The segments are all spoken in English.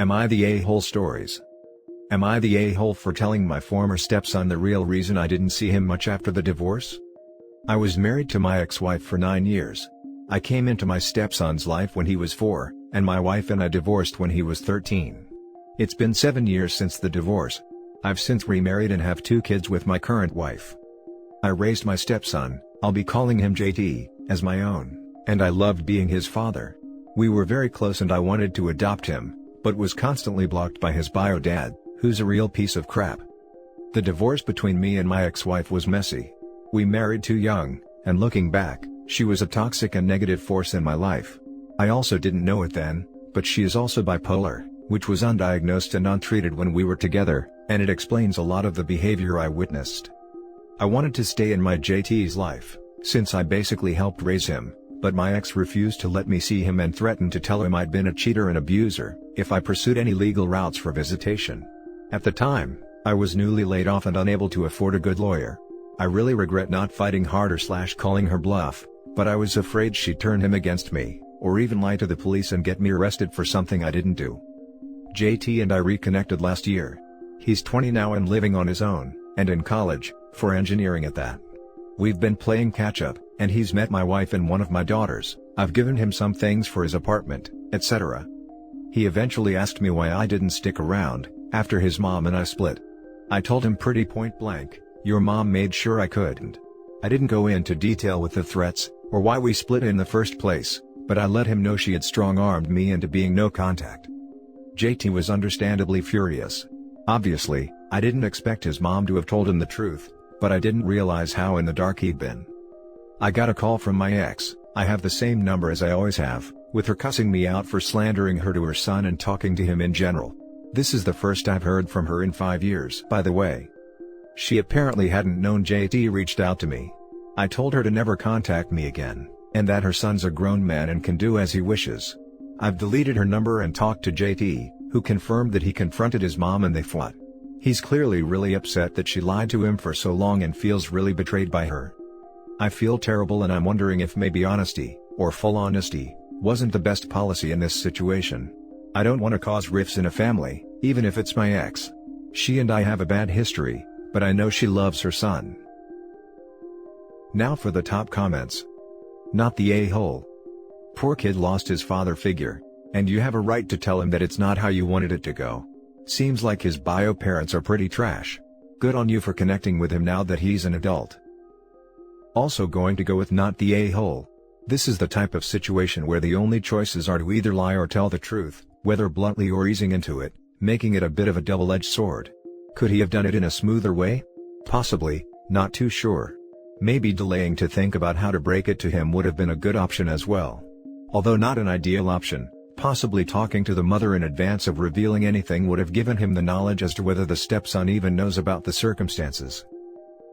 Am I the a-hole stories? Am I the a-hole for telling my former stepson the real reason I didn't see him much after the divorce? I was married to my ex-wife for 9 years. I came into my stepson's life when he was 4, and my wife and I divorced when he was 13. It's been 7 years since the divorce. I've since remarried and have 2 kids with my current wife. I raised my stepson, I'll be calling him JT, as my own, and I loved being his father. We were very close and I wanted to adopt him, but was constantly blocked by his bio dad, who's a real piece of crap. The divorce between me and my ex-wife was messy. We married too young, and looking back, she was a toxic and negative force in my life. I also didn't know it then, but she is also bipolar, which was undiagnosed and untreated when we were together, and it explains a lot of the behavior I witnessed. I wanted to stay in my JT's life, since I basically helped raise him, but my ex refused to let me see him and threatened to tell him I'd been a cheater and abuser if I pursued any legal routes for visitation. At the time, I was newly laid off and unable to afford a good lawyer. I really regret not fighting harder / calling her bluff, but I was afraid she'd turn him against me, or even lie to the police and get me arrested for something I didn't do. JT and I reconnected last year. He's 20 now and living on his own, and in college, for engineering at that. We've been playing catch-up, and he's met my wife and one of my daughters. I've given him some things for his apartment, etc. He eventually asked me why I didn't stick around, after his mom and I split. I told him pretty point blank, "Your mom made sure I couldn't." I didn't go into detail with the threats, or why we split in the first place, but I let him know she had strong-armed me into being no contact. JT was understandably furious. Obviously, I didn't expect his mom to have told him the truth, but I didn't realize how in the dark he'd been. I got a call from my ex, I have the same number as I always have, with her cussing me out for slandering her to her son and talking to him in general. This is the first I've heard from her in 5 years, by the way. She apparently hadn't known JT reached out to me. I told her to never contact me again, and that her son's a grown man and can do as he wishes. I've deleted her number and talked to JT, who confirmed that he confronted his mom and they fought. He's clearly really upset that she lied to him for so long and feels really betrayed by her. I feel terrible and I'm wondering if maybe honesty, or full honesty, wasn't the best policy in this situation. I don't want to cause rifts in a family, even if it's my ex. She and I have a bad history, but I know she loves her son. Now for the top comments. Not the a-hole. Poor kid lost his father figure, and you have a right to tell him that it's not how you wanted it to go. Seems like his bio parents are pretty trash. Good on you for connecting with him now that he's an adult. Also going to go with not the a-hole. This is the type of situation where the only choices are to either lie or tell the truth, whether bluntly or easing into it, making it a bit of a double-edged sword. Could he have done it in a smoother way? Possibly, not too sure. Maybe delaying to think about how to break it to him would have been a good option as well. Although not an ideal option, possibly talking to the mother in advance of revealing anything would have given him the knowledge as to whether the stepson even knows about the circumstances.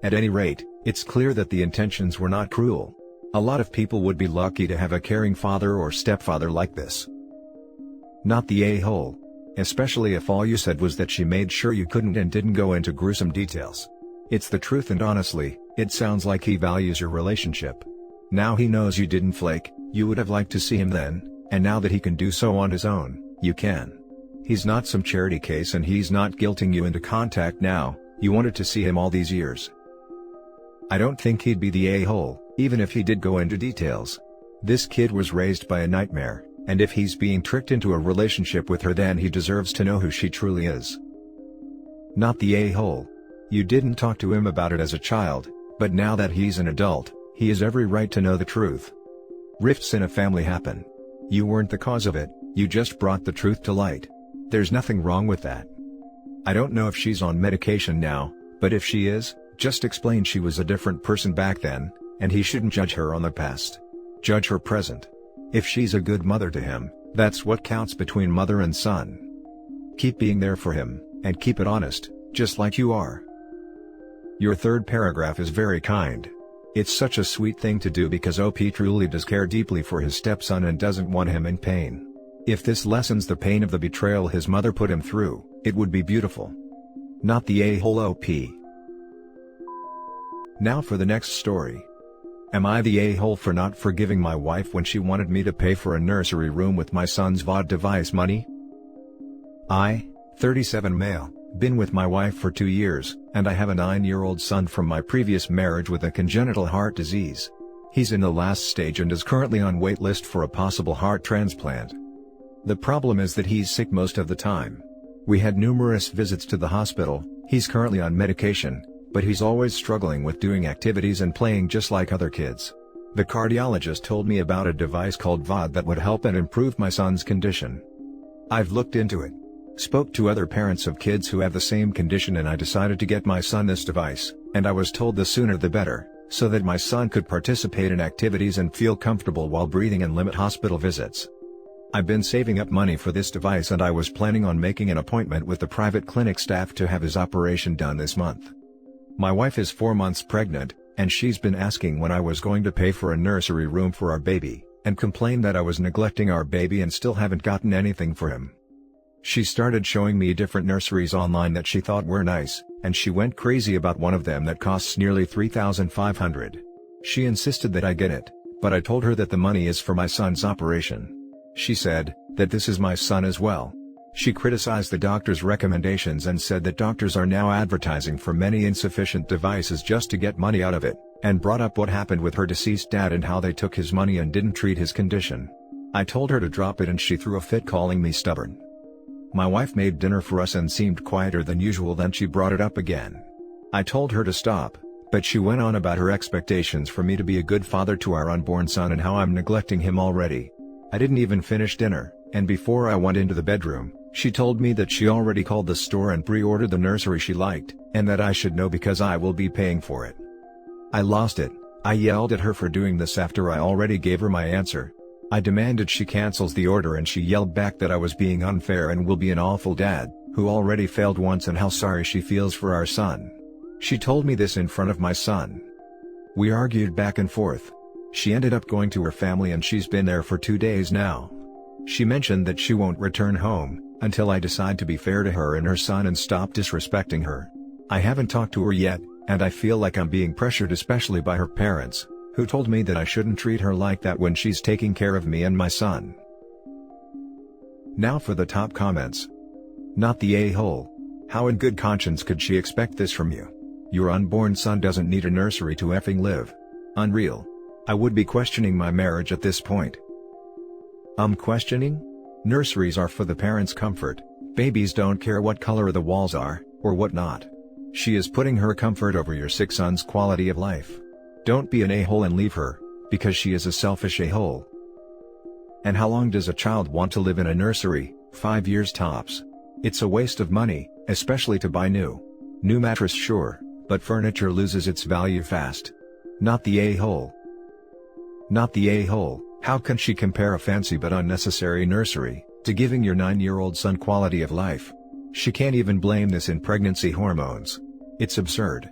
At any rate, it's clear that the intentions were not cruel. A lot of people would be lucky to have a caring father or stepfather like this. Not the a-hole. Especially if all you said was that she made sure you couldn't and didn't go into gruesome details. It's the truth and honestly, it sounds like he values your relationship. Now he knows you didn't flake, you would have liked to see him then, and now that he can do so on his own, you can. He's not some charity case and he's not guilting you into contact now, you wanted to see him all these years. I don't think he'd be the a-hole, even if he did go into details. This kid was raised by a nightmare, and if he's being tricked into a relationship with her then he deserves to know who she truly is. Not the a-hole. You didn't talk to him about it as a child, but now that he's an adult, he has every right to know the truth. Rifts in a family happen. You weren't the cause of it, you just brought the truth to light. There's nothing wrong with that. I don't know if she's on medication now, but if she is, just explain she was a different person back then, and he shouldn't judge her on the past. Judge her present. If she's a good mother to him, that's what counts between mother and son. Keep being there for him, and keep it honest, just like you are. Your third paragraph is very kind. It's such a sweet thing to do because OP truly does care deeply for his stepson and doesn't want him in pain. If this lessens the pain of the betrayal his mother put him through, it would be beautiful. Not the a-hole OP. Now for the next story. Am I the a-hole for not forgiving my wife when she wanted me to pay for a nursery room with my son's VOD device money? I, 37 male, been with my wife for 2 years, and I have a 9-year-old son from my previous marriage with a congenital heart disease. He's in the last stage and is currently on wait list for a possible heart transplant. The problem is that he's sick most of the time. We had numerous visits to the hospital. He's currently on medication, but he's always struggling with doing activities and playing just like other kids. The cardiologist told me about a device called VOD that would help and improve my son's condition. I've looked into it. Spoke to other parents of kids who have the same condition, and I decided to get my son this device, and I was told the sooner the better, so that my son could participate in activities and feel comfortable while breathing and limit hospital visits. I've been saving up money for this device, and I was planning on making an appointment with the private clinic staff to have his operation done this month. My wife is 4 months pregnant, and she's been asking when I was going to pay for a nursery room for our baby, and complained that I was neglecting our baby and still haven't gotten anything for him. She started showing me different nurseries online that she thought were nice, and she went crazy about one of them that costs nearly $3,500. She insisted that I get it, but I told her that the money is for my son's operation. She said that this is my son as well. She criticized the doctor's recommendations and said that doctors are now advertising for many insufficient devices just to get money out of it, and brought up what happened with her deceased dad and how they took his money and didn't treat his condition. I told her to drop it, and she threw a fit, calling me stubborn. My wife made dinner for us and seemed quieter than usual, then she brought it up again. I told her to stop, but she went on about her expectations for me to be a good father to our unborn son and how I'm neglecting him already. I didn't even finish dinner, and before I went into the bedroom, she told me that she already called the store and pre-ordered the nursery she liked, and that I should know because I will be paying for it. I lost it. I yelled at her for doing this after I already gave her my answer. I demanded she cancels the order, and she yelled back that I was being unfair and will be an awful dad, who already failed once, and how sorry she feels for our son. She told me this in front of my son. We argued back and forth. She ended up going to her family, and she's been there for 2 days now. She mentioned that she won't return home until I decide to be fair to her and her son and stop disrespecting her. I haven't talked to her yet, and I feel like I'm being pressured, especially by her parents, who told me that I shouldn't treat her like that when she's taking care of me and my son. Now for the top comments. Not the a-hole. How in good conscience could she expect this from you? Your unborn son doesn't need a nursery to effing live. Unreal. I would be questioning my marriage at this point. Questioning? Nurseries are for the parents' comfort. Babies don't care what color the walls are, or whatnot. She is putting her comfort over your sick son's quality of life. Don't be an a-hole and leave her, because she is a selfish a-hole. And how long does a child want to live in a nursery? 5 years tops. It's a waste of money, especially to buy new mattress, sure, but furniture loses its value fast. Not the a-hole. Not the a-hole. How can she compare a fancy but unnecessary nursery to giving your 9-year-old son quality of life? She can't even blame this in pregnancy hormones. It's absurd.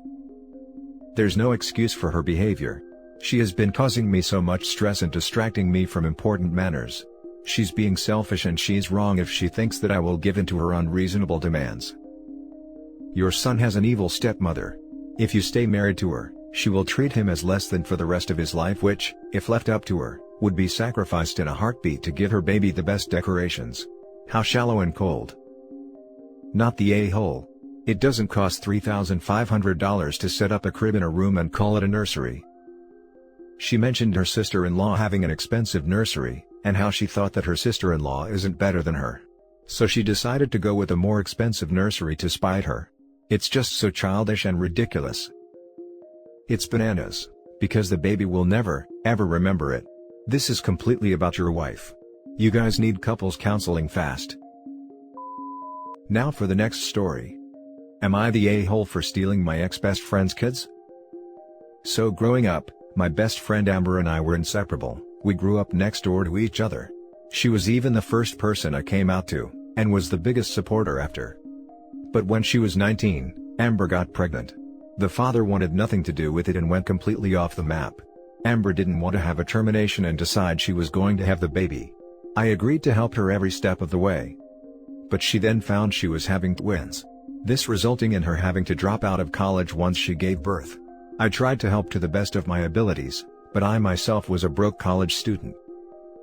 There's no excuse for her behavior. She has been causing me so much stress and distracting me from important matters. She's being selfish, and she's wrong if she thinks that I will give in to her unreasonable demands. Your son has an evil stepmother. If you stay married to her, she will treat him as less than for the rest of his life, which, if left up to her, would be sacrificed in a heartbeat to give her baby the best decorations. How shallow and cold. Not the a-hole. It doesn't cost $3,500 to set up a crib in a room and call it a nursery. She mentioned her sister-in-law having an expensive nursery, and how she thought that her sister-in-law isn't better than her. So she decided to go with a more expensive nursery to spite her. It's just so childish and ridiculous. It's bananas, because the baby will never, ever remember it. This is completely about your wife. You guys need couples counseling fast. Now for the next story. Am I the a-hole for stealing my ex-best friend's kids? So growing up, my best friend Amber and I were inseparable. We grew up next door to each other. She was even the first person I came out to, and was the biggest supporter after. But when she was 19, Amber got pregnant. The father wanted nothing to do with it and went completely off the map. Amber didn't want to have a termination and decide she was going to have the baby. I agreed to help her every step of the way. But she then found she was having twins. This resulting in her having to drop out of college once she gave birth. I tried to help to the best of my abilities, but I myself was a broke college student.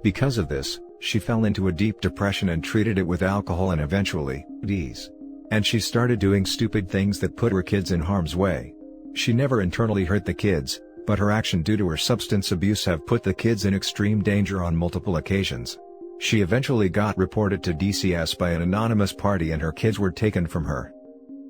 Because of this, She fell into a deep depression and treated it with alcohol and eventually, D's. And she started doing stupid things that put her kids in harm's way. She never internally hurt the kids, but her action due to her substance abuse have put the kids in extreme danger on multiple occasions. She eventually got reported to DCS by an anonymous party and her kids were taken from her.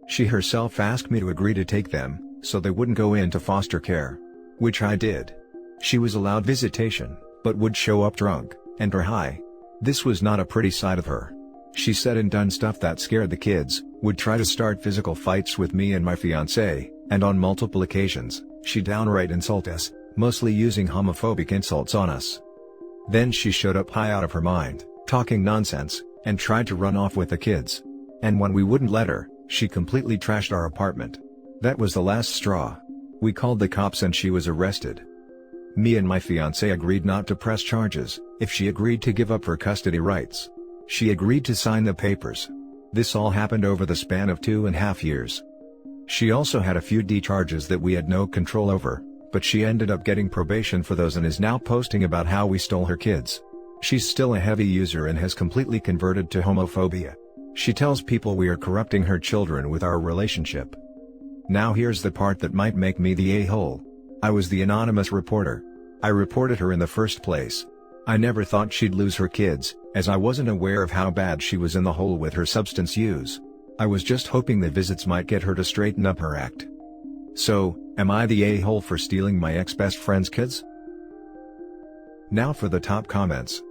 She herself asked me to agree to take them, so they wouldn't go into foster care. Which I did. She was allowed visitation, but would show up drunk, and or high. This was not a pretty side of her. She said and done stuff that scared the kids, would try to start physical fights with me and my fiancé, and on multiple occasions, she downright insult us, mostly using homophobic insults on us. Then she showed up high out of her mind, talking nonsense, and tried to run off with the kids. And when we wouldn't let her, she completely trashed our apartment. That was the last straw. We called the cops and she was arrested. Me and my fiancé agreed not to press charges, if she agreed to give up her custody rights. She agreed to sign the papers. This all happened over the span of 2.5 years. She also had a few D charges that we had no control over, but she ended up getting probation for those and is now posting about how we stole her kids. She's still a heavy user and has completely converted to homophobia. She tells people we are corrupting her children with our relationship. Now here's the part that might make me the a-hole. I was the anonymous reporter. I reported her in the first place. I never thought she'd lose her kids, as I wasn't aware of how bad she was in the hole with her substance use. I was just hoping the visits might get her to straighten up her act. So, am I the a-hole for stealing my ex-best friend's kids? Now for the top comments.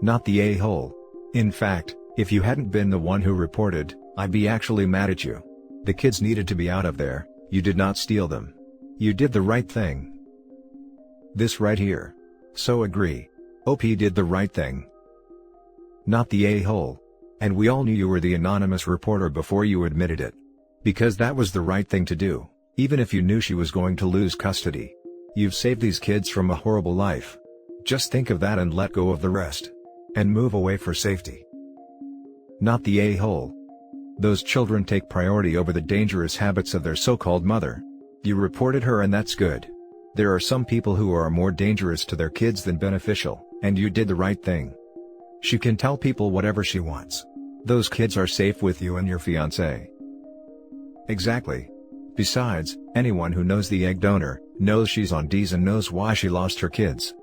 Not the a-hole. In fact, if you hadn't been the one who reported, I'd be actually mad at you. The kids needed to be out of there, you did not steal them. You did the right thing. This right here. So agree. OP did the right thing. Not the a-hole. And we all knew you were the anonymous reporter before you admitted it. Because that was the right thing to do, even if you knew she was going to lose custody. You've saved these kids from a horrible life. Just think of that and let go of the rest. And move away for safety. Not the a-hole. Those children take priority over the dangerous habits of their so-called mother. You reported her and that's good. There are some people who are more dangerous to their kids than beneficial, and you did the right thing. She can tell people whatever she wants. Those kids are safe with you and your fiancé. Exactly. Besides, anyone who knows the egg donor, knows she's on D's and knows why she lost her kids.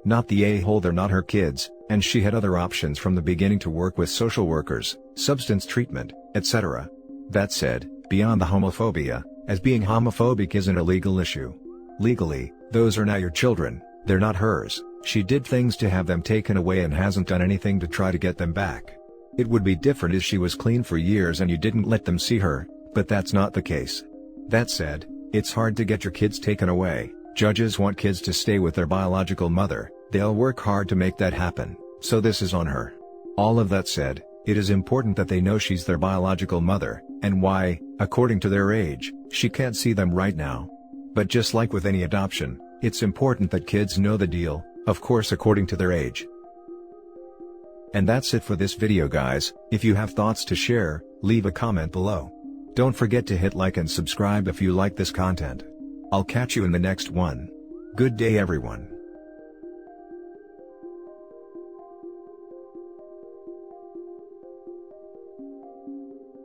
Not the a-hole, they're not her kids, and she had other options from the beginning to work with social workers, substance treatment, etc. That said, beyond the homophobia, as being homophobic isn't a legal issue. Legally, those are now your children, they're not hers. She did things to have them taken away and hasn't done anything to try to get them back. It would be different if she was clean for years and you didn't let them see her, but that's not the case. That said, it's hard to get your kids taken away. Judges want kids to stay with their biological mother, they'll work hard to make that happen, so this is on her. All of that said, it is important that they know she's their biological mother, and why, according to their age, she can't see them right now. But just like with any adoption, it's important that kids know the deal, of course according to their age. And that's it for this video guys. If you have thoughts to share, leave a comment below. Don't forget to hit like and subscribe if you like this content. I'll catch you in the next one. Good day everyone.